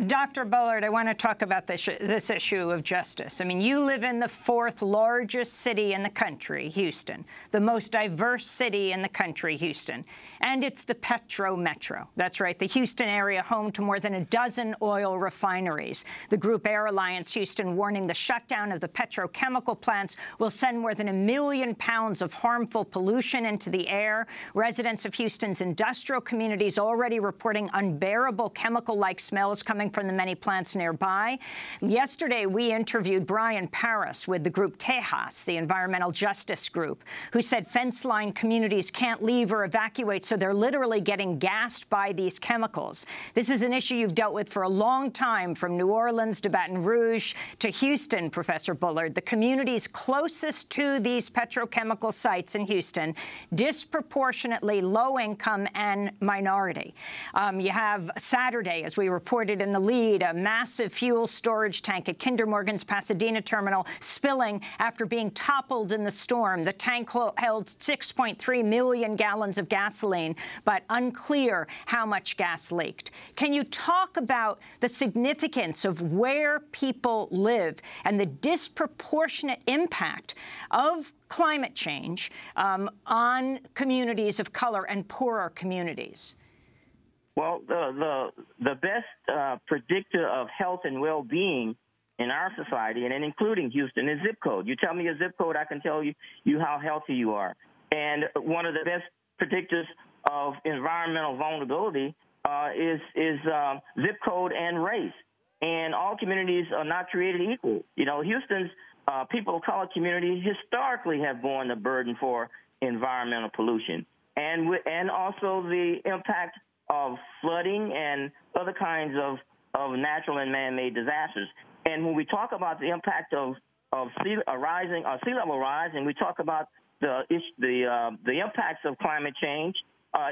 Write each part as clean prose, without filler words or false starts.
Dr. Bullard, I want to talk about this issue of justice. I mean, you live in the fourth largest city in the country, Houston, the most diverse city in the country, Houston, and it's the Petro Metro. That's right, the Houston area home to more than a dozen oil refineries. The Group Air Alliance Houston warning the shutdown of the petrochemical plants will send more than 1 million pounds of harmful pollution into the air. Residents of Houston's industrial communities already reporting unbearable chemical-like smells coming from the many plants nearby. Yesterday, we interviewed Brian Paris with the group Tejas, the environmental justice group, who said fence-line communities can't leave or evacuate, so they're literally getting gassed by these chemicals. This is an issue you've dealt with for a long time, from New Orleans to Baton Rouge to Houston, Professor Bullard. The communities closest to these petrochemical sites in Houston, disproportionately low-income and minority. You have Saturday, as we reported in the lead, a massive fuel storage tank at Kinder Morgan's Pasadena terminal spilling after being toppled in the storm. The tank held 6.3 million gallons of gasoline, but unclear how much gas leaked. Can you talk about the significance of where people live and the disproportionate impact of climate change on communities of color and poorer communities? Well, the best predictor of health and well-being in our society, and including Houston, is zip code. You tell me a zip code, I can tell you how healthy you are. And one of the best predictors of environmental vulnerability is zip code and race. And all communities are not created equal. You know, Houston's people of color community historically have borne the burden for environmental pollution, and also the impact of flooding and other kinds of natural and man-made disasters. And when we talk about the impact of sea level rise, and we talk about the impacts of climate change,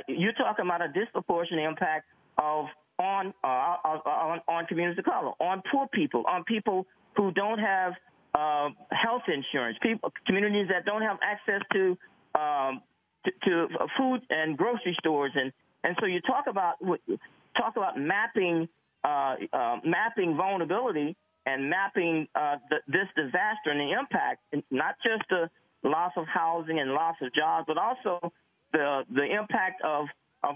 you're talking about a disproportionate impact on communities of color, on poor people, on people who don't have health insurance, communities that don't have access to food and grocery stores, and so you talk about mapping vulnerability and mapping this disaster and the impact, not just the loss of housing and loss of jobs, but also the impact of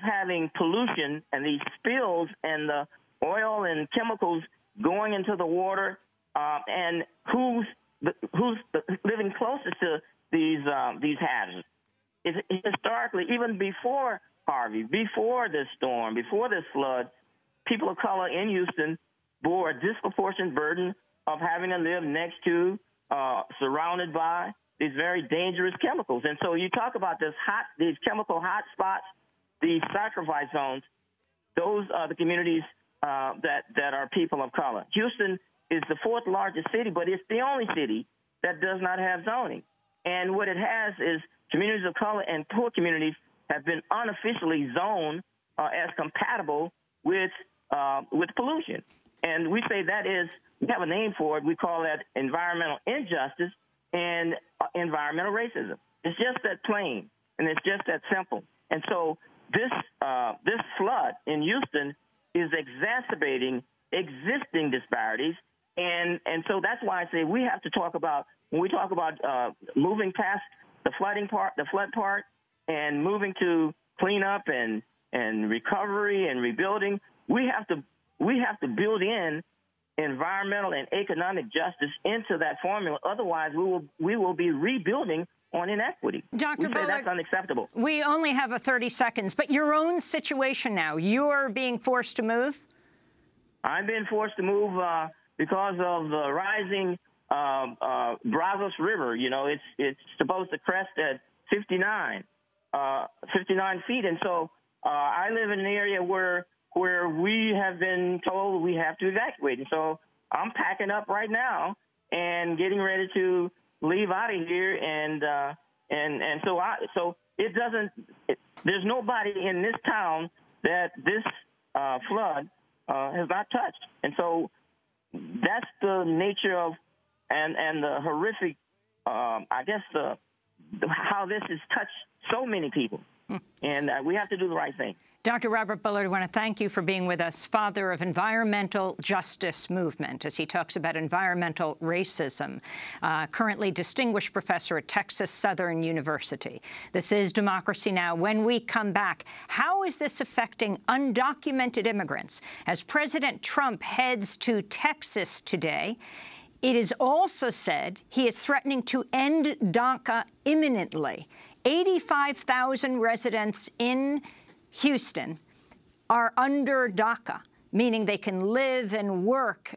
having pollution and these spills and the oil and chemicals going into the water, and who's living closest to these hazards. Historically, even before Harvey, before this storm, before this flood, people of color in Houston bore a disproportionate burden of having to live next to, surrounded by these very dangerous chemicals. And so you talk about these chemical hot spots, these sacrifice zones. Those are the communities that are people of color. Houston is the fourth largest city, but it's the only city that does not have zoning. And what it has is communities of color and poor communities have been unofficially zoned as compatible with pollution. And we say we have a name for it. We call that environmental injustice and environmental racism. It's just that plain, and it's just that simple. And so this flood in Houston is exacerbating existing disparities, and so that's why I say we have to talk about, when we talk about moving past the flood part, and moving to cleanup and recovery and rebuilding, we have to build in environmental and economic justice into that formula. Otherwise, we will be rebuilding on inequity. Dr. Bullard, that's unacceptable. We only have 30 seconds, but your own situation now, you're being forced to move? I'm being forced to move because of the rising Brazos River. You know, it's supposed to crest at 59 feet, and so I live in an area where we have been told we have to evacuate, and so I'm packing up right now and getting ready to leave out of here, and so it doesn't. There's nobody in this town that this flood has not touched, and so that's the nature of and the horrific, I guess how this has touched so many people, and we have to do the right thing. Dr. Robert Bullard, I want to thank you for being with us, father of environmental justice movement, as he talks about environmental racism, currently distinguished professor at Texas Southern University. This is Democracy Now! When we come back, how is this affecting undocumented immigrants? As President Trump heads to Texas today, it is also said he is threatening to end DACA imminently. 85,000 residents in Houston are under DACA, meaning they can live and work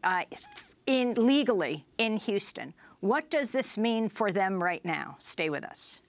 legally in Houston. What does this mean for them right now? Stay with us.